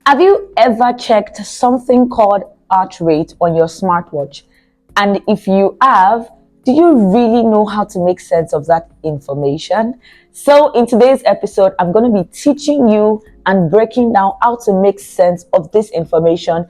Have you ever checked something called heart rate on your smartwatch? And if you have, do you really know how to make sense of that information? So in today's episode, I'm going to be teaching you and breaking down how to make sense of this information.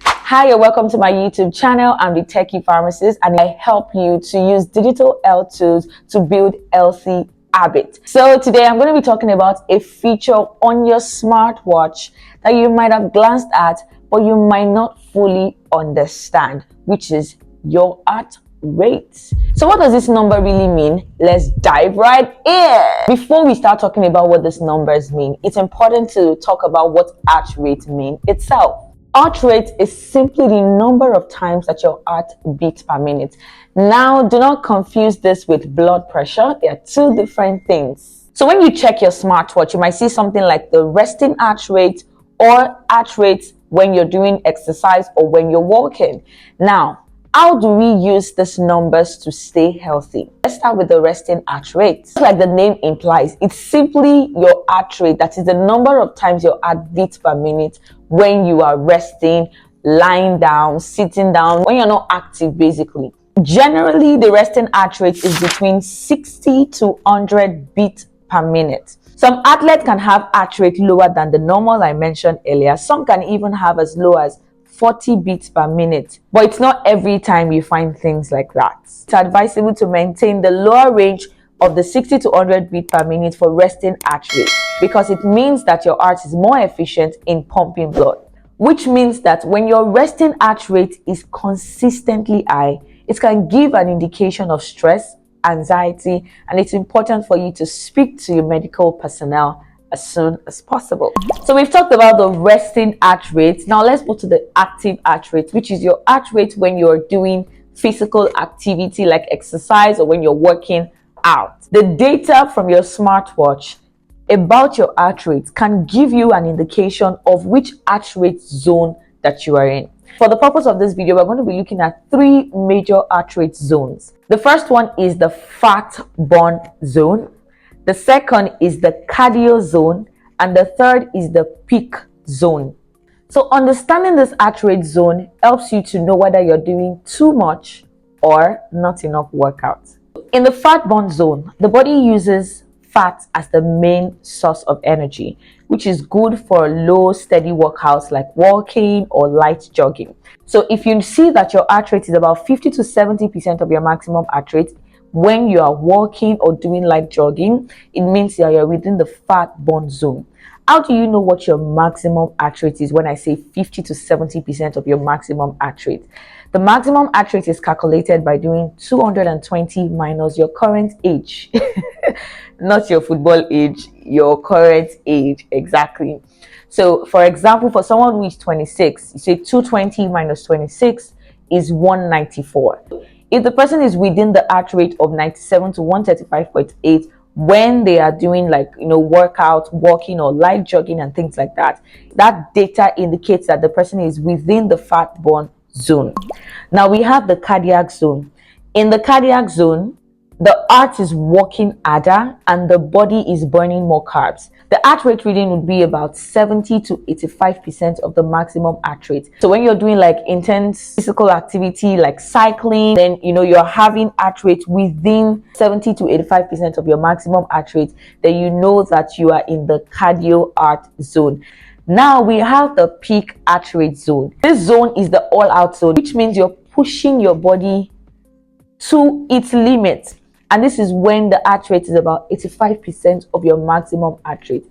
Hi, and welcome to my YouTube channel. I'm the Techy Pharmacist, and I help you to use digital health tools to build healthy habits. So today I'm going to be talking about a feature on your smartwatch that you might have glanced at, but you might not fully understand, which is your heart rate. So what does this number really mean? Let's dive right in. Before we start talking about what these numbers mean, it's important to talk about what heart rate means itself. Heart rate is simply the number of times that your heart beats per minute. Now, do not confuse this with blood pressure. They are two different things. So when you check your smartwatch, you might see something like the resting heart rate or heart rate when you're doing exercise or when you're walking. Now, how do we use these numbers to stay healthy? Let's start with the resting heart rate. Just like the name implies, it's simply your heart rate. That is the number of times your heart beats per minute when you are resting, lying down, sitting down, when you're not active basically. Generally, the resting heart rate is between 60 to 100 beats per minute. Some athletes can have heart rate lower than the normal I mentioned earlier. Some can even have as low as 40 beats per minute, but it's not every time you find things like that. It's advisable to maintain the lower range of the 60 to 100 beats per minute for resting heart rate, because it means that your heart is more efficient in pumping blood, which means that when your resting heart rate is consistently high, it can give an indication of stress, anxiety, and it's important for you to speak to your medical personnel as soon as possible. So we've talked about the resting heart rate. Now let's go to the active heart rate, which is your heart rate when you're doing physical activity like exercise or when you're working out. The data from your smartwatch about your heart rate can give you an indication of which heart rate zone that you are in. For the purpose of this video, we're going to be looking at three major heart rate zones. The first one is the fat burn zone. The second is the cardio zone, and the third is the peak zone. So understanding this heart rate zone helps you to know whether you're doing too much or not enough workout. In the fat burn zone, the body uses fat as the main source of energy, which is good for low steady workouts like walking or light jogging. So if you see that your heart rate is about 50 to 70% of your maximum heart rate when you are walking or doing light jogging, it means that you're within the fat burn zone. How do you know what your maximum heart rate is when I say 50 to 70% of your maximum heart rate? The maximum heart rate is calculated by doing 220 minus your current age. Not your football age, your current age, exactly. So for example, for someone who is 26, you say 220 minus 26 is 194. If the person is within the heart rate of 97 to 135.8 when they are doing workout, walking or light jogging and things like that, that data indicates that the person is within the fat burn zone. Now we have the cardiac zone. In the cardiac zone, the heart is working harder and the body is burning more carbs. The heart rate reading would be about 70 to 85% of the maximum heart rate. So when you're doing like intense physical activity like cycling, then you're having heart rate within 70 to 85% of your maximum heart rate, then you know that you are in the cardio heart zone. Now we have the peak heart rate zone. This zone is the all-out zone, which means you're pushing your body to its limit. And this is when the heart rate is about 85% of your maximum heart rate.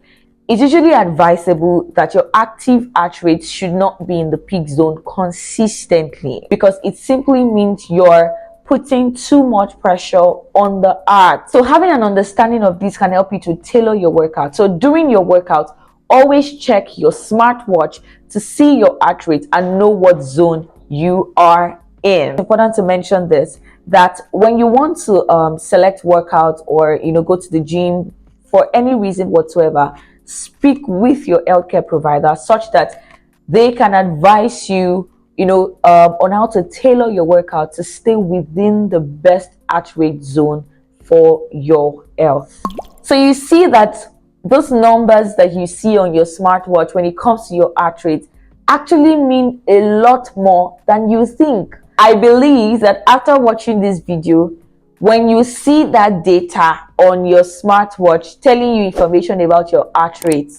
It's usually advisable that your active heart rate should not be in the peak zone consistently, because it simply means you're putting too much pressure on the heart. So having an understanding of this can help you to tailor your workout. So during your workout, always check your smartwatch to see your heart rate and know what zone you are in. It's important to mention this, that when you want to select workout or go to the gym for any reason whatsoever, speak with your healthcare provider such that they can advise you on how to tailor your workout to stay within the best heart rate zone for your health. So you see that those numbers that you see on your smartwatch when it comes to your heart rate actually mean a lot more than you think. I believe that after watching this video, when you see that data on your smartwatch telling you information about your heart rate,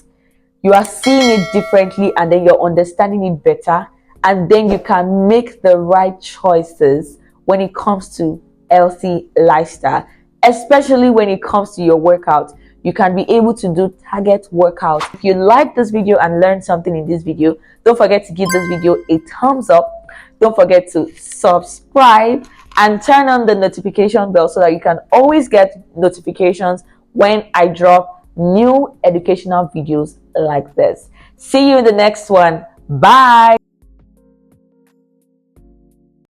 you are seeing it differently, and then you're understanding it better, and then you can make the right choices when it comes to healthy lifestyle, especially when it comes to your workout. You can be able to do target workouts. If you like this video and learned something in this video, don't forget to give this video a thumbs up. Don't forget to subscribe and turn on the notification bell so that you can always get notifications when I drop new educational videos like this. See you in the next one. Bye.